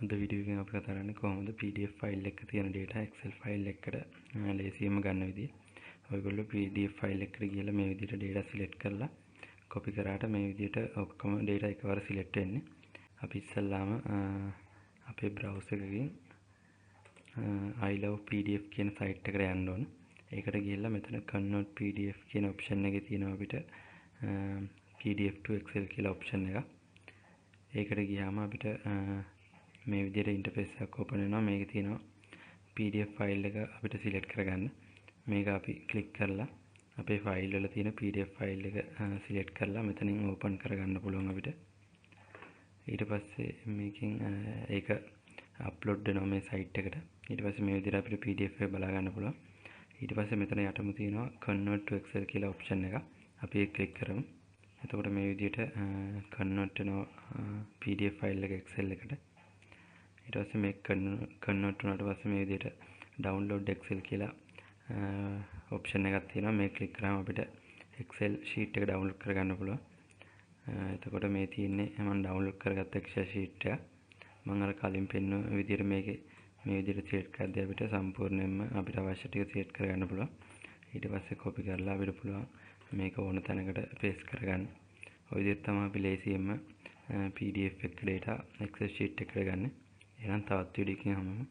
අද වීඩියෝ එකෙන් අපි කතා කරන්නේ කොහොමද PDF ෆයිල් එකක තියෙන data Excel ෆයිල් එකකට ලේසියෙන්ම ගන්න විදිය. ඔයගොල්ලෝ PDF ෆයිල් එකට ගිහලා මේ විදිහට data select කරලා copy කරාට මේ විදිහට ඔක්කොම data එකවර select වෙන්නේ. අපි ඉස්සල්ලාම අපේ browser එකකින් I love PDF කියන site එකට යන්න ඕන. ඒකට ගිහලා මෙතන convert PDF කියන option එකේ තියෙනවා අපිට PDF to Excel කියලා option එක. ඒකට ගියාම අපිට මේ විදිහට ඉන්ටර්ෆේස් එකක් ඕපන් වෙනවා. මේකේ තියෙනවා PDF ෆයිල් එක අපිට සිලෙක්ට් කරගන්න. මේක අපි ක්ලික් කරලා අපේ ෆයිල් වල තියෙන PDF ෆයිල් එක සිලෙක්ට් කරලා මෙතනින් ඕපන් කරගන්න පුළුවන් අපිට. ඊට පස්සේ මේකෙන් ඒක අප්ලෝඩ් වෙනවා මේ සයිට් එකට. ඊට පස්සේ මේ විදිහට අපිට PDF එක බලා ගන්න පුළුවන්. ඊට පස්සේ මෙතන යටම තියෙනවා convert to Excel කියලා option එක. අපි ඒක ක්ලික් කරමු. එතකොට මේ විදිහට convert වෙනවා PDF ෆයිල් එක Excel එකට. ඊට පස්සේ මේක convert වුණාට පස්සේ මේ විදිහට download Excel කියලා option එකක් තියෙනවා. මේක ක්ලික් කරාම අපිට Excel sheet එක download කරගන්න පුළුවන්. එතකොට මේ තියෙන්නේ මම download කරගත්ත Excel sheet එක. මම අර කලින් පෙන්වන විදිහට මේකේ මේ විදිහට set කරද්දී අපිට සම්පූර්ණයෙන්ම අපිට අවශ්‍ය ටික set කරගන්න පුළුවන්. ඊට පස්සේ copy කරලා අපිට පුළුවන් මේක ඕන තැනකට paste කරගන්න. ඔය විදිහට තමයි අපි ලේසියෙන්ම PDF එක data Excel sheet එකට ගන්න. එහෙනම් තවත් වීඩියෝ එකකින් හමුවෙමු.